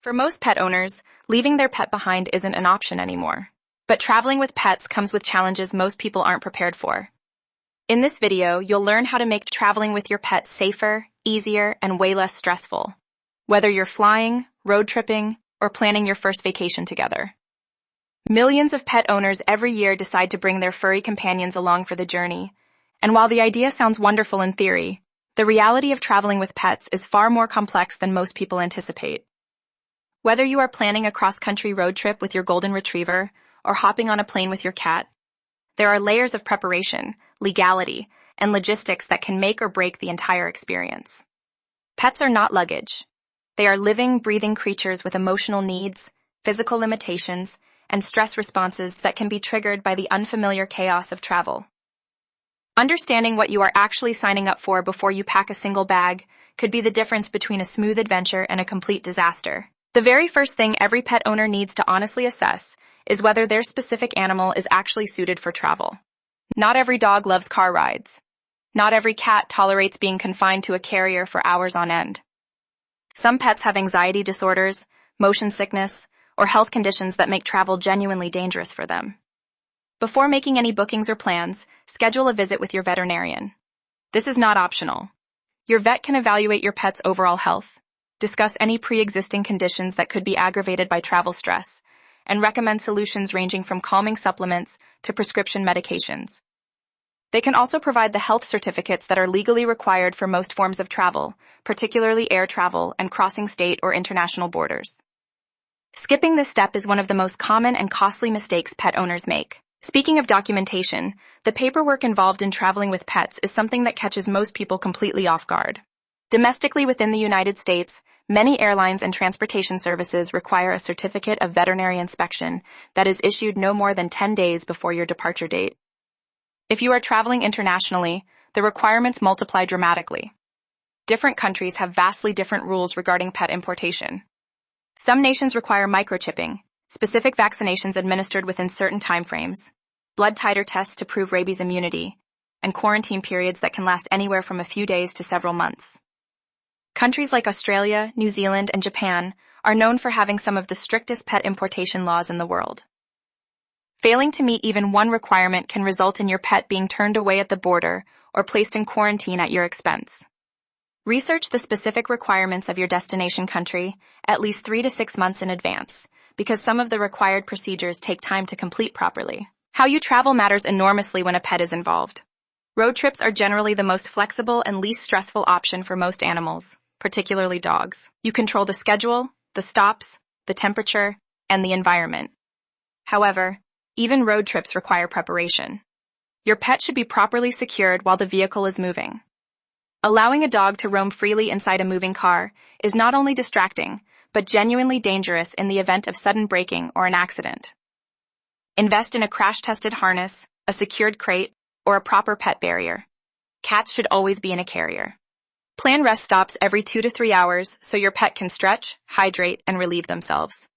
For most pet owners, leaving their pet behind isn't an option anymore. But traveling with pets comes with challenges most people aren't prepared for. In this video, you'll learn how to make traveling with your pet safer, easier, and way less stressful, whether you're flying, road tripping, or planning your first vacation together. Millions of pet owners every year decide to bring their furry companions along for the journey, and while the idea sounds wonderful in theory, the reality of traveling with pets is far more complex than most people anticipate. Whether you are planning a cross-country road trip with your golden retriever or hopping on a plane with your cat, there are layers of preparation, legality, and logistics that can make or break the entire experience. Pets are not luggage. They are living, breathing creatures with emotional needs, physical limitations, and stress responses that can be triggered by the unfamiliar chaos of travel. Understanding what you are actually signing up for before you pack a single bag could be the difference between a smooth adventure and a complete disaster. The very first thing every pet owner needs to honestly assess is whether their specific animal is actually suited for travel. Not every dog loves car rides. Not every cat tolerates being confined to a carrier for hours on end. Some pets have anxiety disorders, motion sickness, or health conditions that make travel genuinely dangerous for them. Before making any bookings or plans, schedule a visit with your veterinarian. This is not optional. Your vet can evaluate your pet's overall health, discuss any pre-existing conditions that could be aggravated by travel stress, and recommend solutions ranging from calming supplements to prescription medications. They can also provide the health certificates that are legally required for most forms of travel, particularly air travel and crossing state or international borders. Skipping this step is one of the most common and costly mistakes pet owners make. Speaking of documentation, the paperwork involved in traveling with pets is something that catches most people completely off guard. Domestically within the United States, many airlines and transportation services require a certificate of veterinary inspection that is issued no more than 10 days before your departure date. If you are traveling internationally, the requirements multiply dramatically. Different countries have vastly different rules regarding pet importation. Some nations require microchipping, specific vaccinations administered within certain timeframes, blood titer tests to prove rabies immunity, and quarantine periods that can last anywhere from a few days to several months. Countries like Australia, New Zealand, and Japan are known for having some of the strictest pet importation laws in the world. Failing to meet even one requirement can result in your pet being turned away at the border or placed in quarantine at your expense. Research the specific requirements of your destination country at least 3 to 6 months in advance, because some of the required procedures take time to complete properly. How you travel matters enormously when a pet is involved. Road trips are generally the most flexible and least stressful option for most animals, particularly dogs. You control the schedule, the stops, the temperature, and the environment. However, even road trips require preparation. Your pet should be properly secured while the vehicle is moving. Allowing a dog to roam freely inside a moving car is not only distracting, but genuinely dangerous in the event of sudden braking or an accident. Invest in a crash-tested harness, a secured crate, or a proper pet barrier. Cats should always be in a carrier. Plan rest stops every 2 to 3 hours so your pet can stretch, hydrate, and relieve themselves.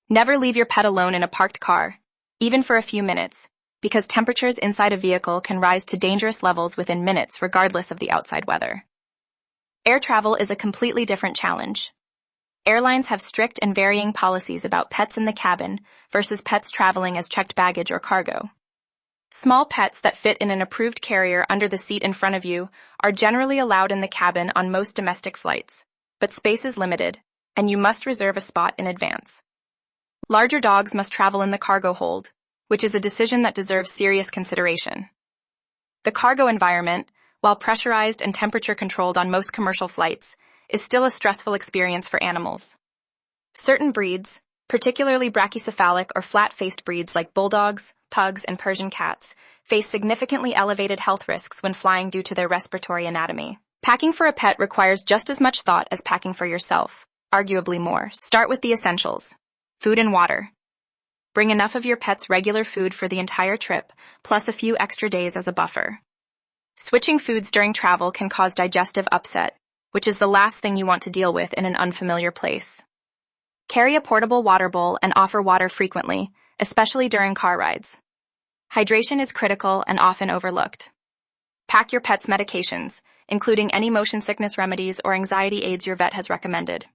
Never leave your pet alone in a parked car, even for a few minutes, because temperatures inside a vehicle can rise to dangerous levels within minutes regardless of the outside weather. Air travel is a completely different challenge. Airlines have strict and varying policies about pets in the cabin versus pets traveling as checked baggage or cargo. Small pets that fit in an approved carrier under the seat in front of you are generally allowed in the cabin on most domestic flights, but space is limited, and you must reserve a spot in advance. Larger dogs must travel in the cargo hold, which is a decision that deserves serious consideration. The cargo environment, while pressurized and temperature-controlled on most commercial flights, is still a stressful experience for animals. Certain breeds, particularly brachycephalic or flat-faced breeds like bulldogs, pugs, and Persian cats, face significantly elevated health risks when flying due to their respiratory anatomy. Packing for a pet requires just as much thought as packing for yourself, arguably more. Start with the essentials: food and water. Bring enough of your pet's regular food for the entire trip, plus a few extra days as a buffer. Switching foods during travel can cause digestive upset, which is the last thing you want to deal with in an unfamiliar place. Carry a portable water bowl and offer water frequently, especially during car rides. Hydration is critical and often overlooked. Pack your pet's medications, including any motion sickness remedies or anxiety aids your vet has recommended.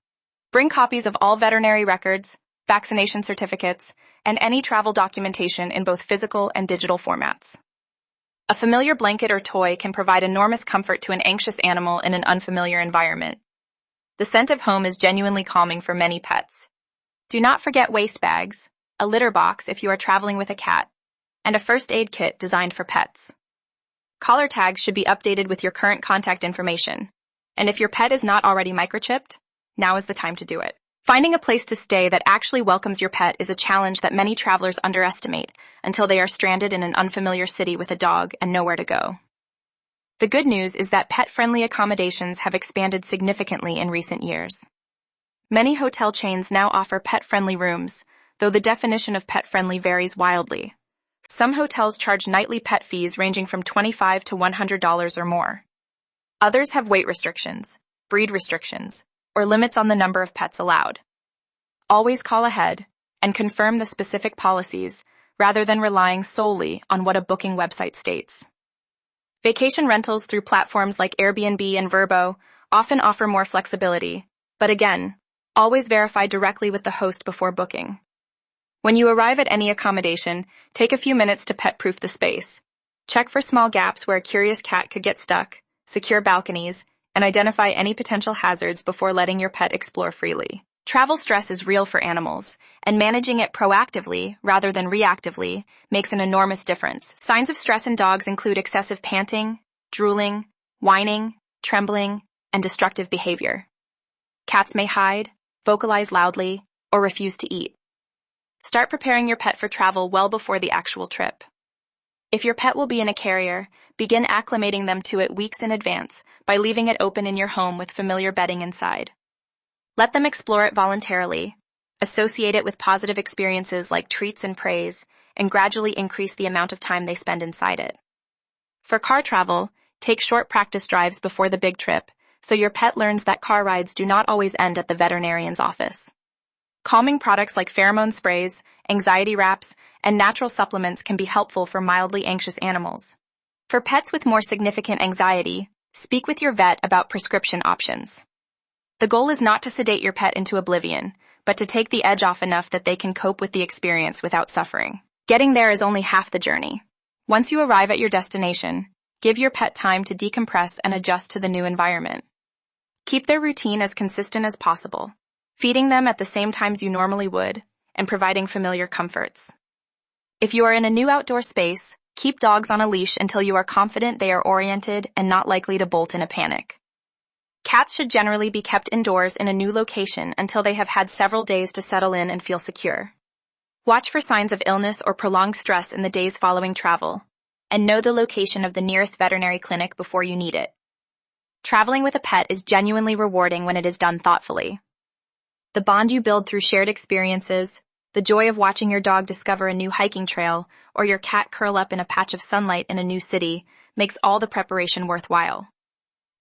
Bring copies of all veterinary records, vaccination certificates, and any travel documentation in both physical and digital formats. A familiar blanket or toy can provide enormous comfort to an anxious animal in an unfamiliar environment. The scent of home is genuinely calming for many pets. Do not forget waste bags, a litter box if you are traveling with a cat, and a first aid kit designed for pets. Collar tags should be updated with your current contact information, and if your pet is not already microchipped, now is the time to do it. Finding a place to stay that actually welcomes your pet is a challenge that many travelers underestimate until they are stranded in an unfamiliar city with a dog and nowhere to go. The good news is that pet-friendly accommodations have expanded significantly in recent years. Many hotel chains now offer pet-friendly rooms, though the definition of pet-friendly varies wildly. Some hotels charge nightly pet fees ranging from $25 to $100 or more. Others have weight restrictions, breed restrictions, or limits on the number of pets allowed. Always call ahead and confirm the specific policies rather than relying solely on what a booking website states. Vacation rentals through platforms like Airbnb and Vrbo often offer more flexibility, but again, always verify directly with the host before booking. When you arrive at any accommodation, take a few minutes to pet-proof the space. Check for small gaps where a curious cat could get stuck, secure balconies, and identify any potential hazards before letting your pet explore freely. Travel stress is real for animals, and managing it proactively rather than reactively makes an enormous difference. Signs of stress in dogs include excessive panting, drooling, whining, trembling, and destructive behavior. Cats may hide, vocalize loudly, or refuse to eat. Start preparing your pet for travel well before the actual trip. If your pet will be in a carrier, begin acclimating them to it weeks in advance by leaving it open in your home with familiar bedding inside. Let them explore it voluntarily, associate it with positive experiences like treats and praise, and gradually increase the amount of time they spend inside it. For car travel, take short practice drives before the big trip, so your pet learns that car rides do not always end at the veterinarian's office. Calming products like pheromone sprays, anxiety wraps, and natural supplements can be helpful for mildly anxious animals. For pets with more significant anxiety, speak with your vet about prescription options. The goal is not to sedate your pet into oblivion, but to take the edge off enough that they can cope with the experience without suffering. Getting there is only half the journey. Once you arrive at your destination, give your pet time to decompress and adjust to the new environment. Keep their routine as consistent as possible, feeding them at the same times you normally would, and providing familiar comforts. If you are in a new outdoor space, keep dogs on a leash until you are confident they are oriented and not likely to bolt in a panic. Cats should generally be kept indoors in a new location until they have had several days to settle in and feel secure. Watch for signs of illness or prolonged stress in the days following travel, and know the location of the nearest veterinary clinic before you need it. Traveling with a pet is genuinely rewarding when it is done thoughtfully. The bond you build through shared experiences, the joy of watching your dog discover a new hiking trail, or your cat curl up in a patch of sunlight in a new city, makes all the preparation worthwhile.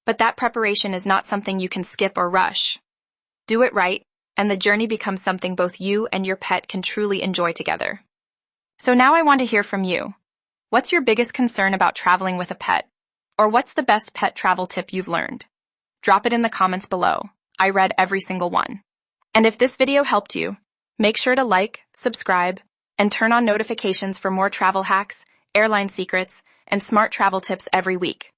But that preparation is not something you can skip or rush. Do it right, and the journey becomes something both you and your pet can truly enjoy together. So now I want to hear from you. What's your biggest concern about traveling with a pet? Or what's the best pet travel tip you've learned? Drop it in the comments below. I read every single one. And if this video helped you, make sure to like, subscribe, and turn on notifications for more travel hacks, airline secrets, and smart travel tips every week.